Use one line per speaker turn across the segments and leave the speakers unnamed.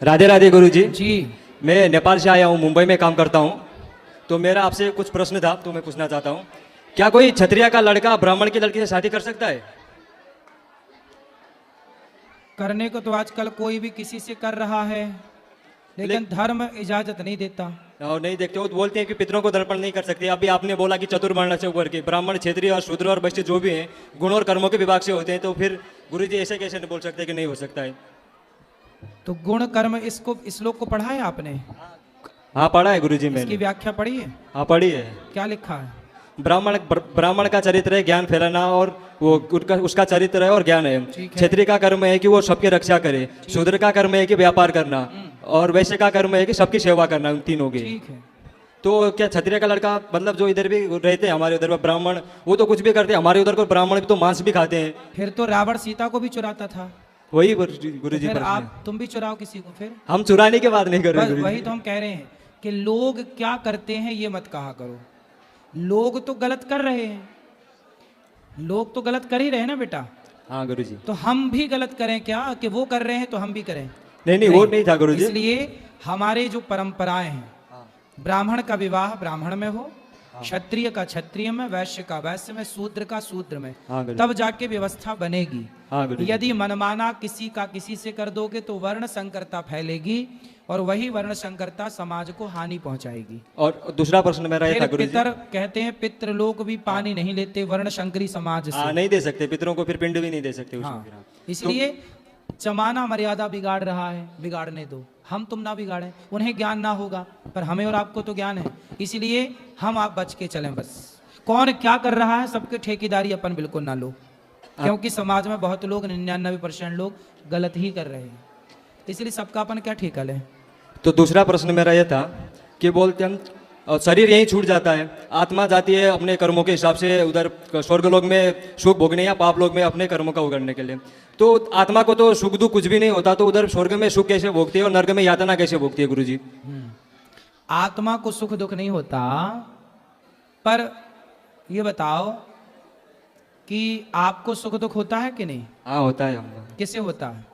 राधे राधे गुरुजी।
जी।
मैं नेपाल से आया हूँ, मुंबई में काम करता हूँ। तो मेरा आपसे कुछ प्रश्न था, तो मैं पूछना चाहता हूँ, क्या कोई क्षत्रिय का लड़का ब्राह्मण की लड़की से शादी कर सकता है?
करने को तो आजकल कोई भी किसी से कर रहा है, लेकिन धर्म इजाजत नहीं देता।
और नहीं देखते हो तो बोलते हैं कि पितरों को दर्पण नहीं कर सकते। अभी आपने बोला कि चतुर्वर्ण से ऊपर के ब्राह्मण, क्षत्रिय और शूद्र और वैश्य जो भी हैं गुण और कर्मों के विभाग से होते हैं, तो फिर गुरुजी ऐसे कैसे बोल सकते हैं कि नहीं हो सकता है?
तो गुण कर्म इसको इस श्लोक को पढ़ा है आपने?
हाँ पढ़ा है गुरुजी
इसकी
मैंने।
व्याख्या पढ़ी है?
हाँ पढ़ी है।
क्या लिखा है?
ब्राह्मण का चरित्र है ज्ञान फैलाना, और वो उसका चरित्र है और ज्ञान है।
ठीक है।
क्षत्रिय का कर्म है कि वो सबकी रक्षा करे, शूद्र का कर्म है कि व्यापार करना, और वैश्य का कर्म है कि सबकी सेवा करना, उन तीनों की।
ठीक है।
तो क्या क्षत्रिय का लड़का, मतलब जो इधर भी रहते हैं हमारे उधर ब्राह्मण, वो तो कुछ भी करते हैं, हमारे उधर को ब्राह्मण भी तो मांस भी खाते हैं।
फिर तो रावण सीता को भी चुराता था।
वही गुरुजी
फिर
प्रश्न है।
आप तुम भी चुराओ किसी को फिर।
हम चुराने की बात नहीं कर रहे
बस
गुरुजी।
वही तो हम कह रहे हैं कि लोग क्या करते हैं ये मत कहा करो। लोग तो गलत कर रहे हैं, लोग तो गलत कर ही रहे हैं ना बेटा।
हाँ गुरुजी।
तो हम भी गलत करें क्या कि वो कर रहे हैं तो हम भी करें?
नहीं वो नहीं था गुरुजी।
इसलिए हमारे जो परंपराएं हैं, ब्राह्मण का विवाह ब्राह्मण में हो, क्षत्रिय का क्षत्रिय में, वैश्य का वैश्य में, शूद्र का शूद्र में,
हाँ गुरुजी।
तब जाके व्यवस्था बनेगी।
हाँ गुरुजी।
यदि मनमाना किसी का किसी से कर दोगे तो वर्ण संकरता फैलेगी, और वही वर्ण संकरता समाज को हानि पहुंचाएगी।
और दूसरा प्रश्न मेरा ये था
फिर
गुरुजी।
पितर कहते हैं पितृलोक भी पानी नहीं लेते वर्ण शंकरी समाज
हाँ
से।
नहीं दे सकते पितरों को, फिर पिंड भी नहीं दे सकते उसमें
हाँ,
फिर। हाँ।
इसलिए जमाना मर्यादा बिगाड़ रहा है, बिगाड़ने दो, हम तुम ना बिगाड़ें। उन्हें ज्ञान ना होगा पर हमें और आपको तो ज्ञान है, इसलिए हम आप बच के चलें। बस कौन क्या कर रहा है सबके ठेकेदारी अपन बिल्कुल ना लो, क्योंकि समाज में बहुत लोग 99% लोग गलत ही कर रहे हैं, इसलिए सबका अपन क्या ठेका लें।
तो दूसरा प्रश्न मेरा यह था कि बोलते हम शरीर यहीं छूट जाता है, आत्मा जाती है अपने कर्मों के हिसाब से उधर स्वर्ग लोक में सुख भोगने या पाप लोक में अपने कर्मों का उगड़ने के लिए। तो आत्मा को तो सुख दुख कुछ भी नहीं होता, तो उधर स्वर्ग में सुख कैसे भोगती है और नर्क में यातना कैसे भोगती है गुरुजी?
आत्मा को सुख दुख नहीं होता, पर ये बताओ कि आपको सुख दुख होता है कि नहीं?
हाँ होता है हमको।
किसे होता है?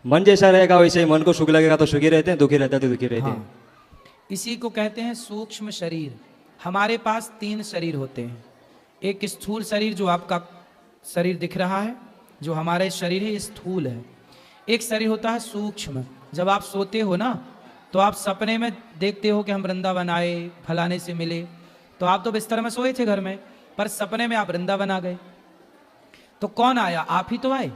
मन जैसा रहेगा वैसे ही, मन को सुख लगेगा तो सुखी रहते हैं, दुखी रहता है तो दुखी रहते हैं।
हाँ। इसी को कहते हैं सूक्ष्म शरीर। हमारे पास 3 शरीर होते हैं। एक स्थूल शरीर जो आपका शरीर दिख रहा है, जो हमारे शरीर है स्थूल है। एक शरीर होता है सूक्ष्म। जब आप सोते हो ना तो आप सपने में देखते हो कि हम वृंदावन आए, फलाने से मिले, तो आप तो बिस्तर में सोए थे घर में, पर सपने में आप वृंदावन आ गए। तो कौन आया? आप ही तो आए।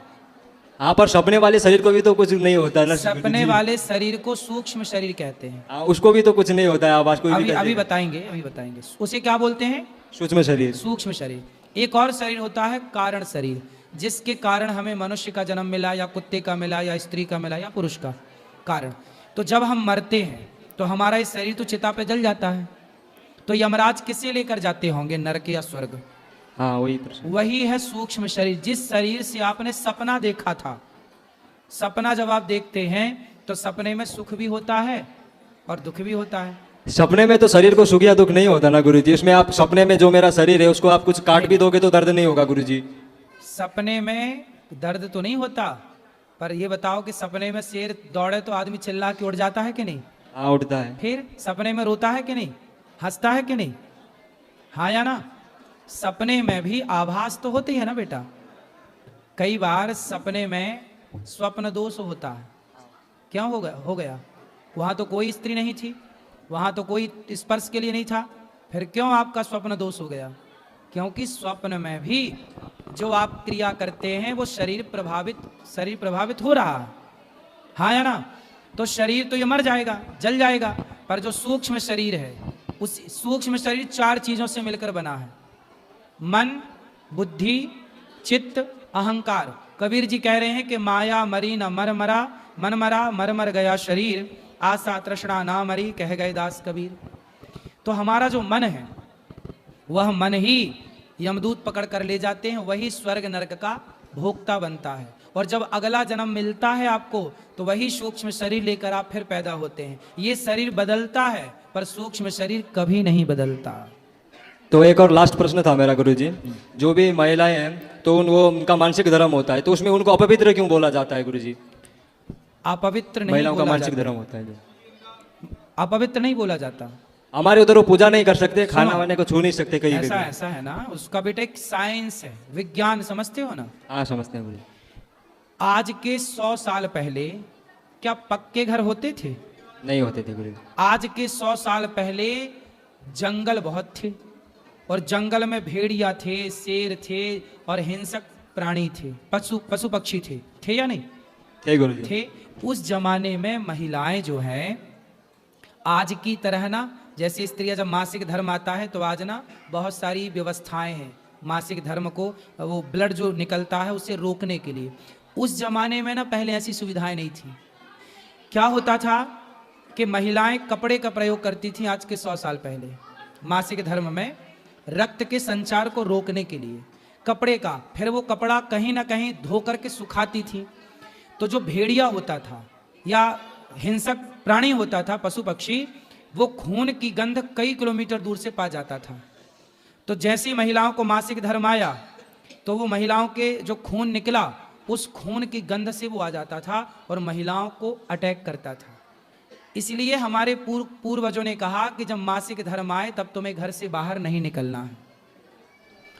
हाँ पर सपने वाले शरीर को भी तो कुछ नहीं होता ना
सपने वाले शरीर को सूक्ष्म शरीर कहते हैं।
हाँ, उसको भी तो कुछ नहीं होता है, आवाज कोई भी
अभी बताएंगे, अभी बताएंगे उसे क्या बोलते हैं।
सूक्ष्म शरीर।
सूक्ष्म शरीर। एक और शरीर होता है कारण शरीर, जिसके कारण हमें मनुष्य का जन्म मिला, या कुत्ते का मिला, या स्त्री का मिला, या पुरुष का कारण। तो जब हम मरते हैं तो हमारा इस शरीर तो चिता पे जल जाता है, तो यमराज किसे लेकर जाते होंगे, नरक या स्वर्ग?
हाँ वही प्रश्न।
वही है सूक्ष्म शरीर, जिस शरीर से आपने सपना देखा था। सपना जब आप देखते हैं तो सपने में सुख भी होता है और दुख भी होता है।
सपने में तो शरीर को सुख या दुख नहीं होता ना गुरुजी, इसमें आप सपने में जो मेरा शरीर है उसको आप कुछ काट भी दोगे तो दर्द नहीं होगा गुरुजी।
सपने में दर्द तो नहीं होता, पर ये बताओ कि सपने में शेर दौड़े तो आदमी चिल्ला के उड़ जाता है कि नहीं?
हाँ उठता है।
फिर सपने में रोता है कि नहीं, हंसता है कि नहीं? हाँ या ना? सपने में भी आभास तो होती है ना बेटा। कई बार सपने में स्वप्न दोष होता है। क्या हो गया? वहां तो कोई स्त्री नहीं थी, वहां तो कोई स्पर्श के लिए नहीं था, फिर क्यों आपका स्वप्न दोष हो गया? क्योंकि स्वप्न में भी जो आप क्रिया करते हैं वो शरीर प्रभावित हो रहा है। हाँ या ना? तो शरीर तो ये मर जाएगा, जल जाएगा, पर जो सूक्ष्म शरीर है, उस सूक्ष्म शरीर 4 चीजों से मिलकर बना है। मन, बुद्धि, चित्त, अहंकार। कबीर जी कह रहे हैं कि माया मरी न मर मरा, मन मरा मर मर गया शरीर, आशा तृष्णा ना मरी, कह गए दास कबीर। तो हमारा जो मन है वह मन ही यमदूत पकड़ कर ले जाते हैं, वही स्वर्ग नरक का भोक्ता बनता है। और जब अगला जन्म मिलता है आपको तो वही सूक्ष्म शरीर लेकर आप फिर पैदा होते हैं। ये शरीर बदलता है पर सूक्ष्म शरीर कभी नहीं बदलता।
तो एक और लास्ट प्रश्न था मेरा गुरुजी, जो भी महिलाएं हैं तो वो उनका मानसिक धर्म होता है, तो उसमें उनको अपवित्र क्यों बोला जाता है गुरुजी?
अपवित्र नहीं
महिलाओं का
बोला
मानसिक
जाता।
धर्म होता है जो।
अपवित्र नहीं बोला जाता।
हमारे उधर वो पूजा नहीं कर सकते, खाना
सुनो,
वाने को छू नहीं सकते कहीं भी।
ऐसा है ना, उसका बेटा एक साइंस है, विज्ञान, समझते हो ना।
हाँ समझते हैं गुरु जी।
आज के 100 साल पहले क्या पक्के घर होते थे?
नहीं होते थे गुरु जी।
आज के 100 साल पहले जंगल बहुत थे, और जंगल में भेड़िया थे, शेर थे, और हिंसक प्राणी थे, पशु पक्षी थे या नहीं
थे गुरु जी।
थे? उस जमाने में महिलाएं जो हैं आज की तरह ना, जैसे स्त्रियां जब मासिक धर्म आता है तो आज ना बहुत सारी व्यवस्थाएं हैं मासिक धर्म को, वो ब्लड जो निकलता है उसे रोकने के लिए। उस जमाने में ना पहले ऐसी सुविधाएं नहीं थी। क्या होता था कि महिलाएं कपड़े का प्रयोग करती थी आज के 100 साल पहले मासिक धर्म में, रक्त के संचार को रोकने के लिए कपड़े का। फिर वो कपड़ा कहीं ना कहीं धो करके सुखाती थी। तो जो भेड़िया होता था या हिंसक प्राणी होता था, पशु पक्षी, वो खून की गंध कई किलोमीटर दूर से पा जाता था। तो जैसी महिलाओं को मासिक धर्म आया तो वो महिलाओं के जो खून निकला, उस खून की गंध से वो आ जाता था और महिलाओं को अटैक करता था। इसलिए हमारे पूर्वजों ने कहा कि जब मासिक धर्म आए तब तुम्हें घर से बाहर नहीं निकलना है,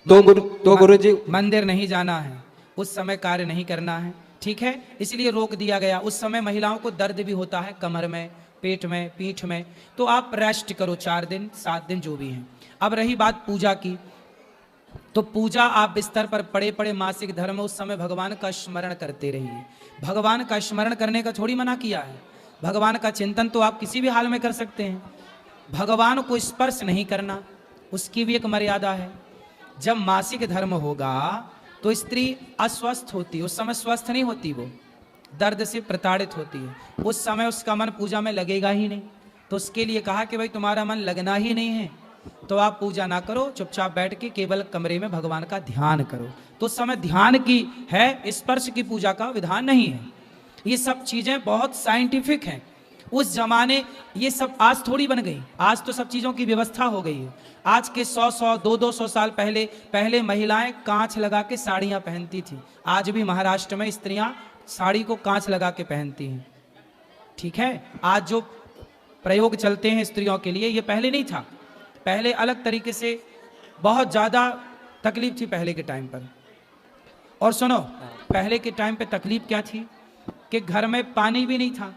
तो गुरु जी
मंदिर नहीं जाना है, उस समय कार्य नहीं करना है, ठीक है, इसलिए रोक दिया गया। उस समय महिलाओं को दर्द भी होता है कमर में, पेट में, पीठ में, तो आप रेस्ट करो 4 दिन 7 दिन जो भी हैं। अब रही बात पूजा की, तो पूजा आप बिस्तर पर पड़े पड़े मासिक धर्म, उस समय भगवान का स्मरण करते रहिए। भगवान का स्मरण करने का थोड़ी मना किया है, भगवान का चिंतन तो आप किसी भी हाल में कर सकते हैं। भगवान को स्पर्श नहीं करना, उसकी भी एक मर्यादा है। जब मासिक धर्म होगा तो स्त्री अस्वस्थ होती है, उस समय स्वस्थ नहीं होती, वो दर्द से प्रताड़ित होती है। उस समय उसका मन पूजा में लगेगा ही नहीं। तो उसके लिए कहा कि भाई तुम्हारा मन लगना ही नहीं है तो आप पूजा ना करो, चुपचाप बैठ के केवल कमरे में भगवान का ध्यान करो। तो उस समय ध्यान की है, स्पर्श की पूजा का विधान नहीं है। ये सब चीजें बहुत साइंटिफिक हैं। उस जमाने ये सब आज थोड़ी बन गई, आज तो सब चीजों की व्यवस्था हो गई है। आज के 100 200 साल पहले महिलाएं कांच लगा के साड़ियां पहनती थी। आज भी महाराष्ट्र में स्त्रियां साड़ी को कांच लगा के पहनती हैं, ठीक है। आज जो प्रयोग चलते हैं स्त्रियों के लिए, ये पहले नहीं था। पहले अलग तरीके से, बहुत ज्यादा तकलीफ थी पहले के टाइम पर। और सुनो, पहले के टाइम पे तकलीफ क्या थी कि घर में पानी भी नहीं था,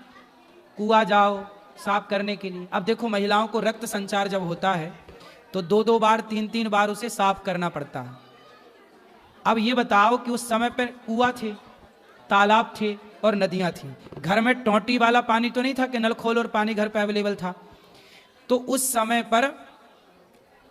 कुआं जाओ साफ करने के लिए। अब देखो महिलाओं को रक्त संचार जब होता है तो 2-2 बार 3-3 बार उसे साफ करना पड़ता है। अब ये बताओ कि उस समय पर कुआं थे, तालाब थे और नदियां थी। घर में टोंटी वाला पानी तो नहीं था कि नल खोल और पानी घर पे अवेलेबल था। तो उस समय पर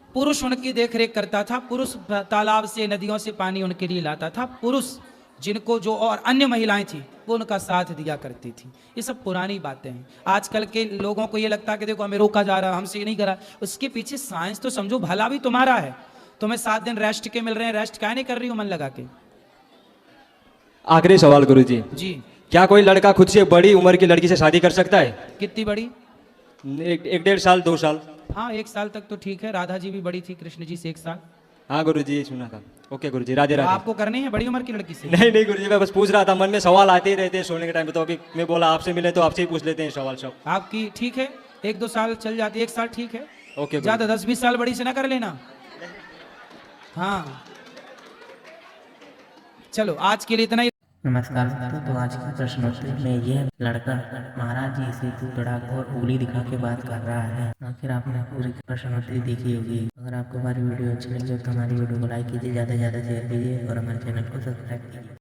पुरुष उनकी देखरेख करता था, पुरुष तालाब से नदियों से पानी उनके लिए लाता था। पुरुष जिनको जो और अन्य महिलाएं थी वो उनका साथ दिया करती थी। ये सब पुरानी बातें हैं। आजकल के लोगों को ये लगता है कि देखो हमें रोका जा रहा है, हमसे ये नहीं करा। उसके पीछे साइंस तो समझो, भला भी तुम्हारा है। तुम्हें 7 दिन रेस्ट के मिल रहे हैं, रेस्ट क्या नहीं कर रही हो मन लगा के।
आखिरी सवाल गुरु जी,
जी,
क्या कोई लड़का खुद से बड़ी उम्र की लड़की से शादी कर सकता है?
कितनी बड़ी?
1-1.5 साल 2 साल?
हाँ, 1 साल तक तो ठीक है। राधा जी भी बड़ी थी कृष्ण जी से 1 साल।
हाँ गुरु जी, सुना था। ओके गुरु जी, राधे
तो
राधे।
आपको करनी है बड़ी उम्र की लड़की से?
नहीं गुरु जी, मैं बस पूछ रहा था, मन में सवाल आते ही रहते हैं सोने के टाइम पे, तो अभी मैं बोला आपसे मिले तो आपसे ही पूछ लेते हैं सवाल सब।
आपकी ठीक है, 1-2 साल चल जाती है, 1 साल ठीक है।
ओके
ज्यादा 10-20 साल बड़ी से ना कर लेना। हाँ, चलो आज के लिए इतना ही।
नमस्कार दोस्तों, तो आज की प्रश्नोत्तरी में यह लड़का महाराज जी से दूर खड़ा और उंगली दिखा के बात कर रहा है। आखिर आपने पूरी प्रश्नोत्तरी देखी होगी। अगर आपको हमारी वीडियो अच्छी लगी हो तो हमारी वीडियो को लाइक कीजिए, ज़्यादा से ज़्यादा शेयर कीजिए और हमारे चैनल को सब्सक्राइब कीजिए।